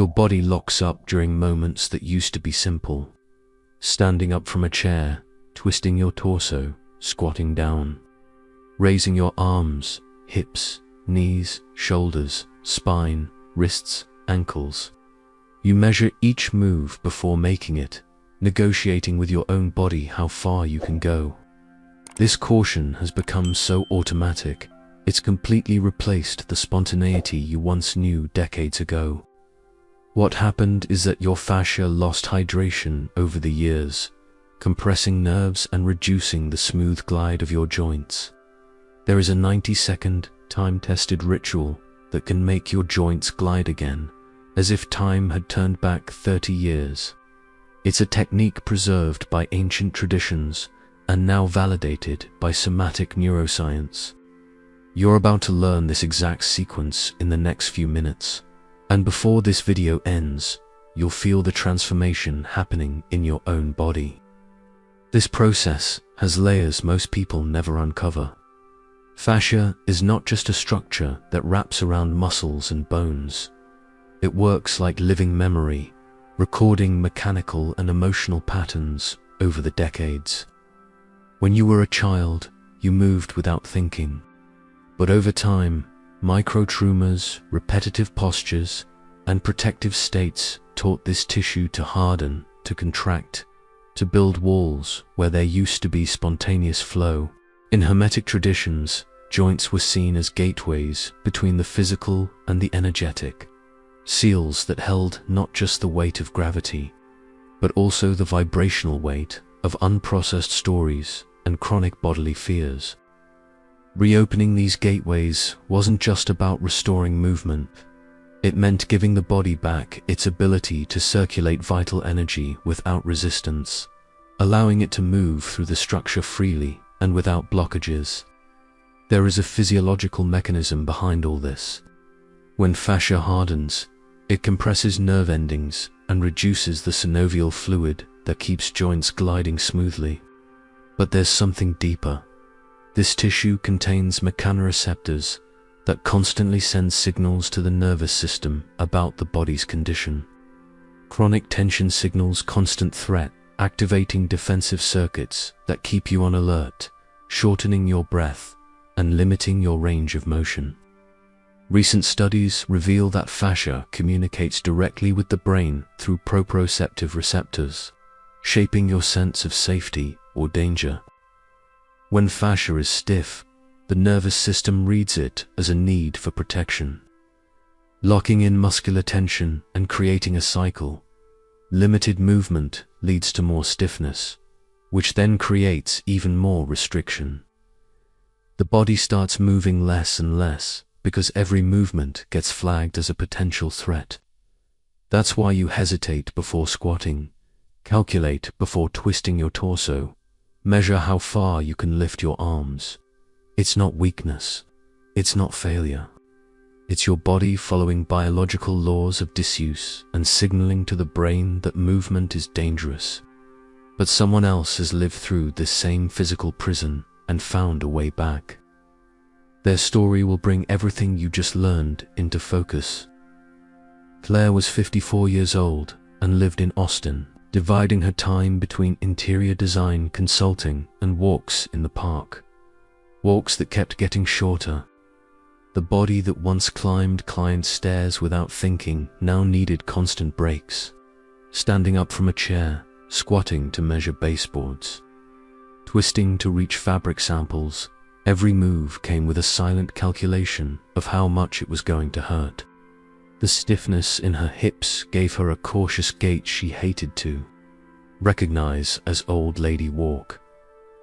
Your body locks up during moments that used to be simple. Standing up from a chair, twisting your torso, squatting down, raising your arms, hips, knees, shoulders, spine, wrists, ankles. You measure each move before making it, negotiating with your own body how far you can go. This caution has become so automatic, it's completely replaced the spontaneity you once knew decades ago. What happened is that your fascia lost hydration over the years, compressing nerves and reducing the smooth glide of your joints. There is a 90-second, time-tested ritual that can make your joints glide again, as if time had turned back 30 years. It's a technique preserved by ancient traditions and now validated by somatic neuroscience. You're about to learn this exact sequence in the next few minutes, and before this video ends, you'll feel the transformation happening in your own body. This process has layers most people never uncover. Fascia is not just a structure that wraps around muscles and bones. It works like living memory, recording mechanical and emotional patterns over the decades. When you were a child, you moved without thinking. But over time, microtraumas, repetitive postures, and protective states taught this tissue to harden, to contract, to build walls where there used to be spontaneous flow. In Hermetic traditions, joints were seen as gateways between the physical and the energetic, seals that held not just the weight of gravity, but also the vibrational weight of unprocessed stories and chronic bodily fears. Reopening these gateways wasn't just about restoring movement. It meant giving the body back its ability to circulate vital energy without resistance, allowing it to move through the structure freely and without blockages. There is a physiological mechanism behind all this. When fascia hardens, it compresses nerve endings and reduces the synovial fluid that keeps joints gliding smoothly. But there's something deeper. This tissue contains mechanoreceptors that constantly send signals to the nervous system about the body's condition. Chronic tension signals constant threat, activating defensive circuits that keep you on alert, shortening your breath, and limiting your range of motion. Recent studies reveal that fascia communicates directly with the brain through proprioceptive receptors, shaping your sense of safety or danger. When fascia is stiff, the nervous system reads it as a need for protection, locking in muscular tension and creating a cycle. Limited movement leads to more stiffness, which then creates even more restriction. The body starts moving less and less because every movement gets flagged as a potential threat. That's why you hesitate before squatting, calculate before twisting your torso, measure how far you can lift your arms. It's not weakness. It's not failure. It's your body following biological laws of disuse and signaling to the brain that movement is dangerous. But someone else has lived through this same physical prison and found a way back. Their story will bring everything you just learned into focus. Claire was 54 years old and lived in Austin, dividing her time between interior design consulting and walks in the park. Walks that kept getting shorter. The body that once climbed client stairs without thinking now needed constant breaks. Standing up from a chair, squatting to measure baseboards, twisting to reach fabric samples. Every move came with a silent calculation of how much it was going to hurt. The stiffness in her hips gave her a cautious gait she hated to recognize as old lady walk.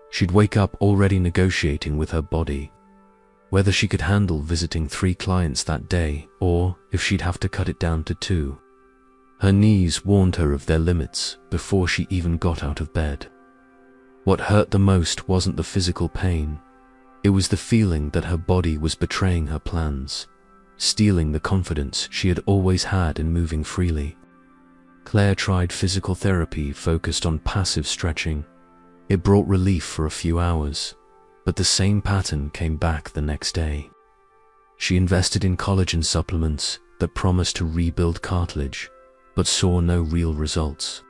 She'd wake up already negotiating with her body, whether she could handle visiting 3 clients that day or if she'd have to cut it down to 2. Her knees warned her of their limits before she even got out of bed. What hurt the most wasn't the physical pain. It was the feeling that her body was betraying her plans, stealing the confidence she had always had in moving freely. Claire tried physical therapy focused on passive stretching. It brought relief for a few hours, but the same pattern came back the next day. She invested in collagen supplements that promised to rebuild cartilage, but saw no real results.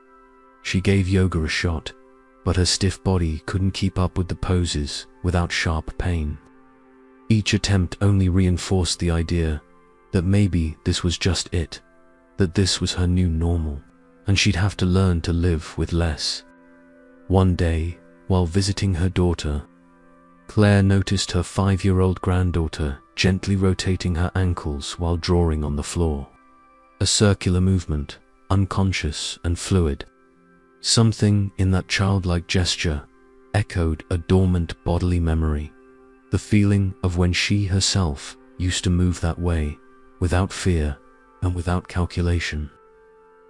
She gave yoga a shot, but her stiff body couldn't keep up with the poses without sharp pain. Each attempt only reinforced the idea that maybe this was just it, that this was her new normal, and she'd have to learn to live with less. One day, while visiting her daughter, Claire noticed her 5-year-old granddaughter gently rotating her ankles while drawing on the floor. A circular movement, unconscious and fluid. Something in that childlike gesture echoed a dormant bodily memory, the feeling of when she herself used to move that way, without fear and without calculation.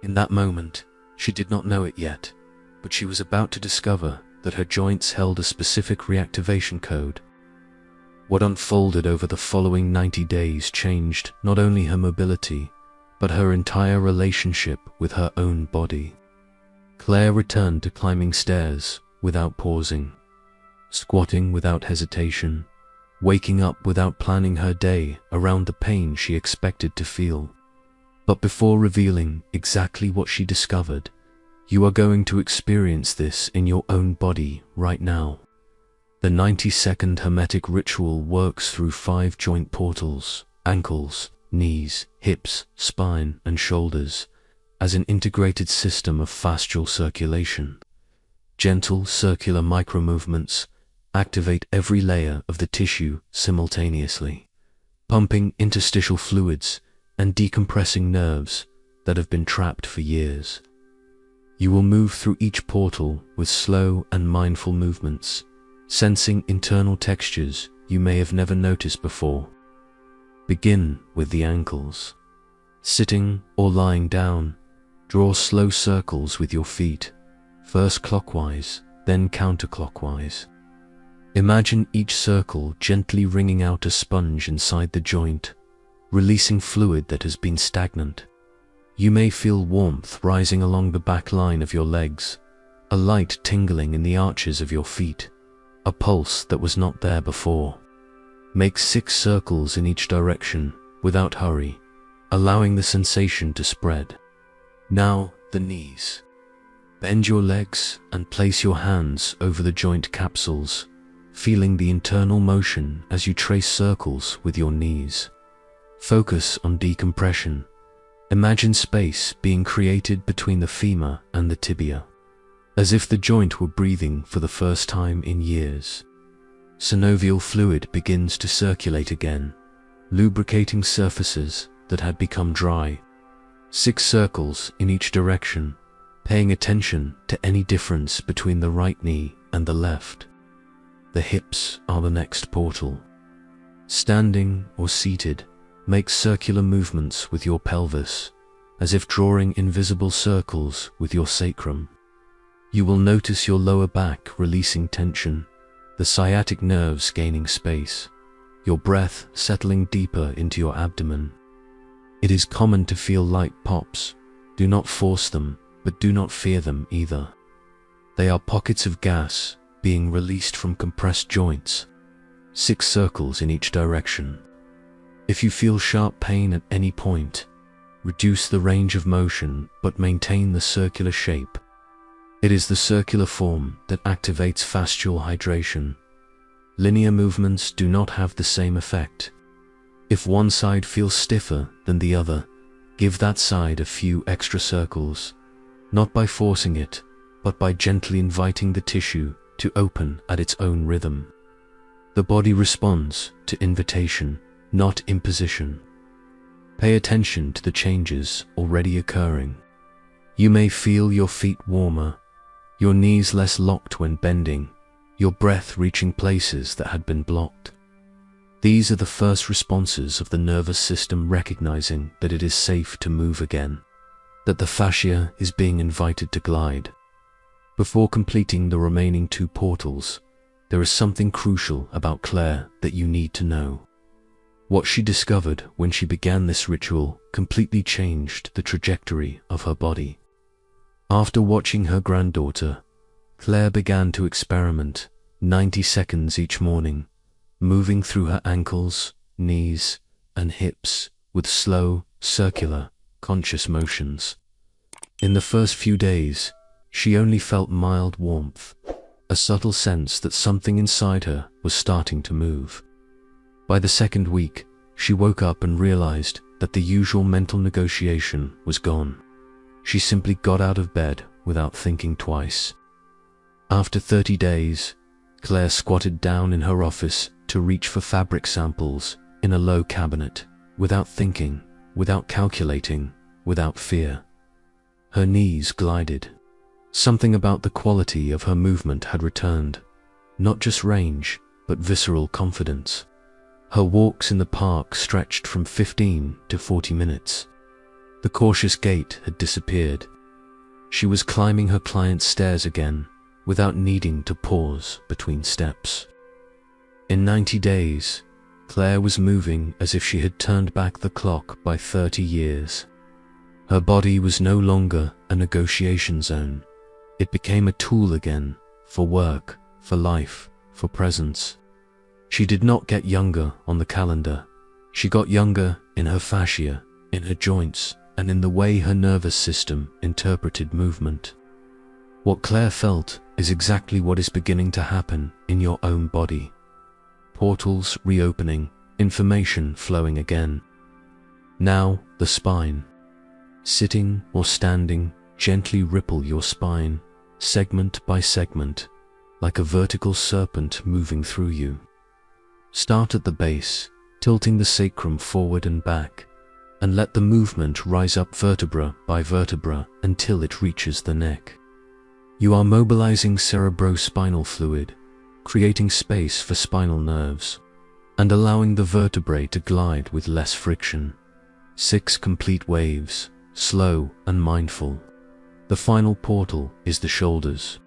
In that moment, she did not know it yet, but she was about to discover that her joints held a specific reactivation code. What unfolded over the following 90 days changed not only her mobility, but her entire relationship with her own body. Claire returned to climbing stairs without pausing, squatting without hesitation, waking up without planning her day around the pain she expected to feel. But before revealing exactly what she discovered, you are going to experience this in your own body right now. The 90-second Hermetic ritual works through 5 joint portals: ankles, knees, hips, spine, and shoulders, as an integrated system of fascial circulation. Gentle circular micromovements activate every layer of the tissue simultaneously, pumping interstitial fluids and decompressing nerves that have been trapped for years. You will move through each portal with slow and mindful movements, sensing internal textures you may have never noticed before. Begin with the ankles. Sitting or lying down, draw slow circles with your feet, first clockwise, then counterclockwise. Imagine each circle gently wringing out a sponge inside the joint, releasing fluid that has been stagnant. You may feel warmth rising along the back line of your legs, a light tingling in the arches of your feet, a pulse that was not there before. Make 6 circles in each direction without hurry, allowing the sensation to spread. Now the knees. Bend your legs and place your hands over the joint capsules, feeling the internal motion as you trace circles with your knees. Focus on decompression. Imagine space being created between the femur and the tibia, as if the joint were breathing for the first time in years. Synovial fluid begins to circulate again, lubricating surfaces that had become dry. 6 circles in each direction, paying attention to any difference between the right knee and the left. The hips are the next portal. Standing or seated, make circular movements with your pelvis, as if drawing invisible circles with your sacrum. You will notice your lower back releasing tension, the sciatic nerves gaining space, your breath settling deeper into your abdomen. It is common to feel light pops. Do not force them, but do not fear them either. They are pockets of gas being released from compressed joints. 6 circles in each direction. If you feel sharp pain at any point, reduce the range of motion but maintain the circular shape. It is the circular form that activates fascial hydration. Linear movements do not have the same effect. If one side feels stiffer than the other, give that side a few extra circles, not by forcing it, but by gently inviting the tissue to open at its own rhythm. The body responds to invitation, not imposition. Pay attention to the changes already occurring. You may feel your feet warmer, your knees less locked when bending, your breath reaching places that had been blocked. These are the first responses of the nervous system recognizing that it is safe to move again, that the fascia is being invited to glide. Before completing the remaining 2 portals, there is something crucial about Claire that you need to know. What she discovered when she began this ritual completely changed the trajectory of her body. After watching her granddaughter, Claire began to experiment 90 seconds each morning, moving through her ankles, knees, and hips with slow, circular, conscious motions. In the first few days, she only felt mild warmth, a subtle sense that something inside her was starting to move. By the second week, she woke up and realized that the usual mental negotiation was gone. She simply got out of bed without thinking twice. After 30 days, Claire squatted down in her office to reach for fabric samples in a low cabinet, without thinking, without calculating, without fear. Her knees glided. Something about the quality of her movement had returned, not just range, but visceral confidence. Her walks in the park stretched from 15 to 40 minutes. The cautious gait had disappeared. She was climbing her client's stairs again, without needing to pause between steps. In 90 days, Claire was moving as if she had turned back the clock by 30 years. Her body was no longer a negotiation zone. It became a tool again, for work, for life, for presence. She did not get younger on the calendar. She got younger in her fascia, in her joints, and in the way her nervous system interpreted movement. What Claire felt is exactly what is beginning to happen in your own body. Portals reopening, information flowing again. Now, the spine. Sitting or standing, gently ripple your spine, segment by segment, like a vertical serpent moving through you. Start at the base, tilting the sacrum forward and back, and let the movement rise up vertebra by vertebra until it reaches the neck. You are mobilizing cerebrospinal fluid, creating space for spinal nerves, and allowing the vertebrae to glide with less friction. 6 complete waves, slow and mindful. The final portal is the shoulders.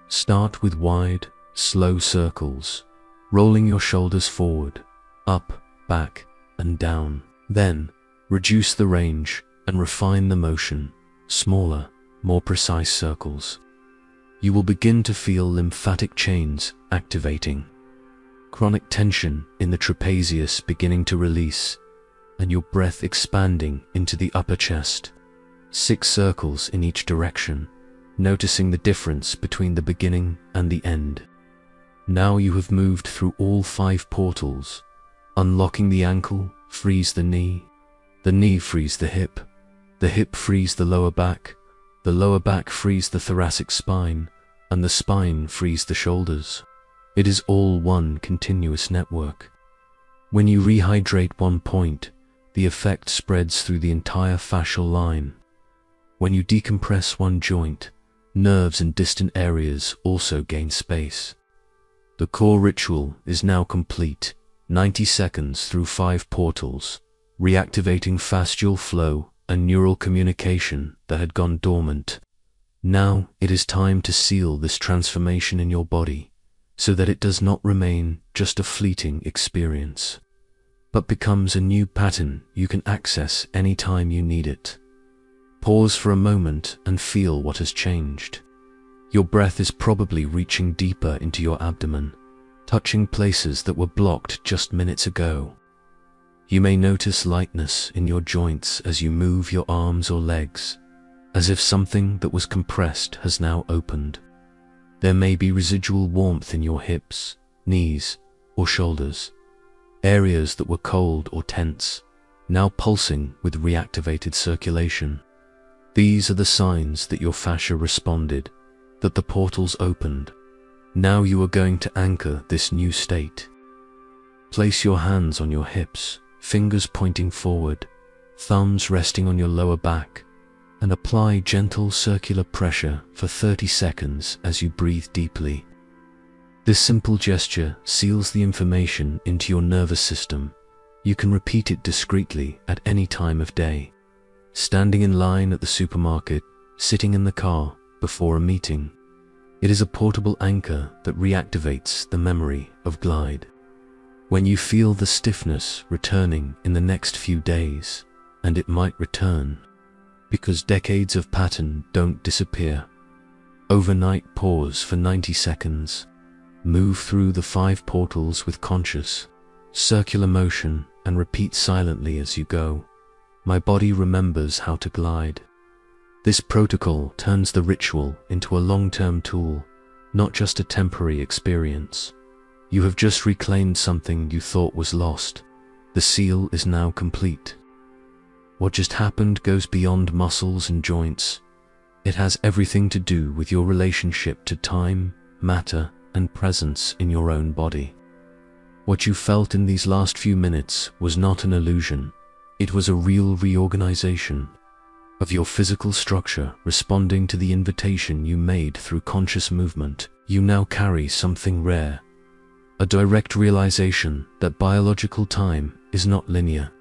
Start with wide, slow circles, rolling your shoulders forward, up, back, and down. Then, reduce the range and refine the motion, smaller, more precise circles. You will begin to feel lymphatic chains activating, chronic tension in the trapezius beginning to release, and your breath expanding into the upper chest. 6 circles in each direction, noticing the difference between the beginning and the end. Now you have moved through all 5 portals. Unlocking the ankle frees the knee frees the hip frees the lower back frees the thoracic spine, and the spine frees the shoulders. It is all one continuous network. When you rehydrate one point, the effect spreads through the entire fascial line. When you decompress one joint, nerves in distant areas also gain space. The core ritual is now complete, 90 seconds through 5 portals, reactivating fascial flow and neural communication that had gone dormant. Now it is time to seal this transformation in your body, so that it does not remain just a fleeting experience, but becomes a new pattern you can access anytime you need it. Pause for a moment and feel what has changed. Your breath is probably reaching deeper into your abdomen, touching places that were blocked just minutes ago. You may notice lightness in your joints as you move your arms or legs, as if something that was compressed has now opened. There may be residual warmth in your hips, knees, or shoulders, areas that were cold or tense, now pulsing with reactivated circulation. These are the signs that your fascia responded, that the portals opened. Now you are going to anchor this new state. Place your hands on your hips, fingers pointing forward, thumbs resting on your lower back, and apply gentle circular pressure for 30 seconds as you breathe deeply. This simple gesture seals the information into your nervous system. You can repeat it discreetly at any time of day. Standing in line at the supermarket, sitting in the car, before a meeting. It is a portable anchor that reactivates the memory of glide. When you feel the stiffness returning in the next few days, and it might return, because decades of pattern don't disappear. Overnight pause for 90 seconds. Move through the 5 portals with conscious, circular motion and repeat silently as you go. My body remembers how to glide. This protocol turns the ritual into a long-term tool, not just a temporary experience. You have just reclaimed something you thought was lost. The seal is now complete. What just happened goes beyond muscles and joints. It has everything to do with your relationship to time, matter, and presence in your own body. What you felt in these last few minutes was not an illusion. It was a real reorganization of your physical structure responding to the invitation you made through conscious movement. You now carry something rare, a direct realization that biological time is not linear.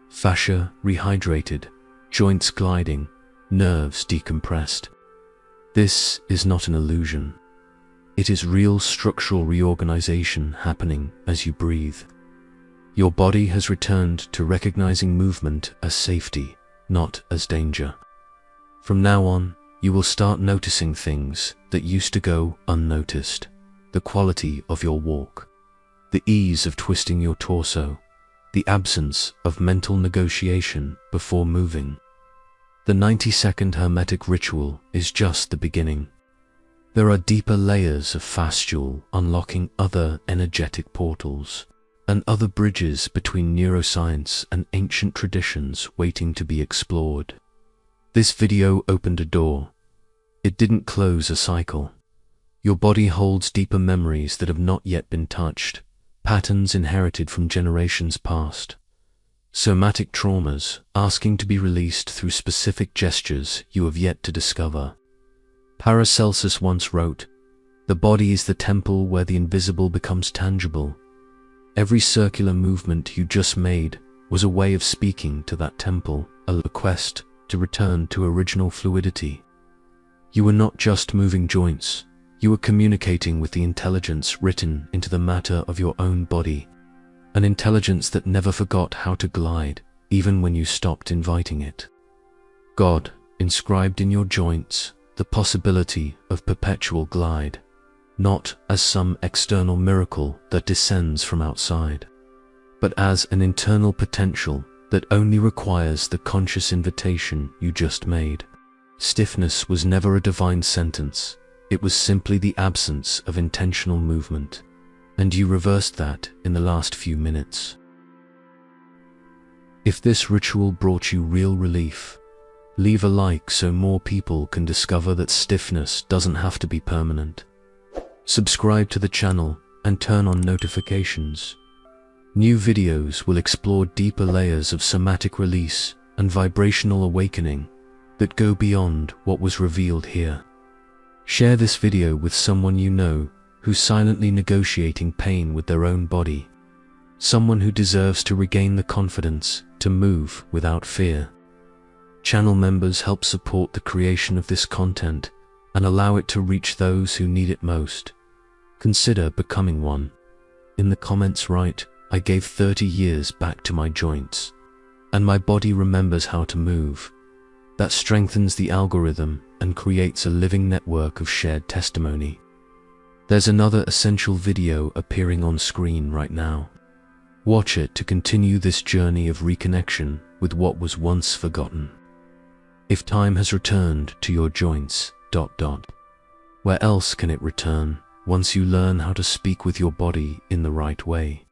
Fascia rehydrated, joints gliding, nerves decompressed. This is not an illusion. It is real structural reorganization happening as you breathe. Your body has returned to recognizing movement as safety, not as danger. From now on, you will start noticing things that used to go unnoticed. The quality of your walk, the ease of twisting your torso, the absence of mental negotiation before moving. The 90-second Hermetic ritual is just the beginning. There are deeper layers of fastule unlocking other energetic portals, and other bridges between neuroscience and ancient traditions waiting to be explored. This video opened a door. It didn't close a cycle. Your body holds deeper memories that have not yet been touched, patterns inherited from generations past, somatic traumas asking to be released through specific gestures you have yet to discover. Paracelsus once wrote, "The body is the temple where the invisible becomes tangible." Every circular movement you just made was a way of speaking to that temple, a request to return to original fluidity. You were not just moving joints, you were communicating with the intelligence written into the matter of your own body, an intelligence that never forgot how to glide, even when you stopped inviting it. God, inscribed in your joints, the possibility of perpetual glide, not as some external miracle that descends from outside, but as an internal potential that only requires the conscious invitation you just made. Stiffness was never a divine sentence. It was simply the absence of intentional movement, and you reversed that in the last few minutes. If this ritual brought you real relief, leave a like so more people can discover that stiffness doesn't have to be permanent. Subscribe to the channel and turn on notifications. New videos will explore deeper layers of somatic release and vibrational awakening that go beyond what was revealed here. Share this video with someone you know who's silently negotiating pain with their own body, someone who deserves to regain the confidence to move without fear. Channel members help support the creation of this content and allow it to reach those who need it most. Consider becoming one. In the comments write, "I gave 30 years back to my joints, and my body remembers how to move." That strengthens the algorithm and creates a living network of shared testimony. There's another essential video appearing on screen right now. Watch it to continue this journey of reconnection with what was once forgotten. If time has returned to your joints, where else can it return once you learn how to speak with your body in the right way?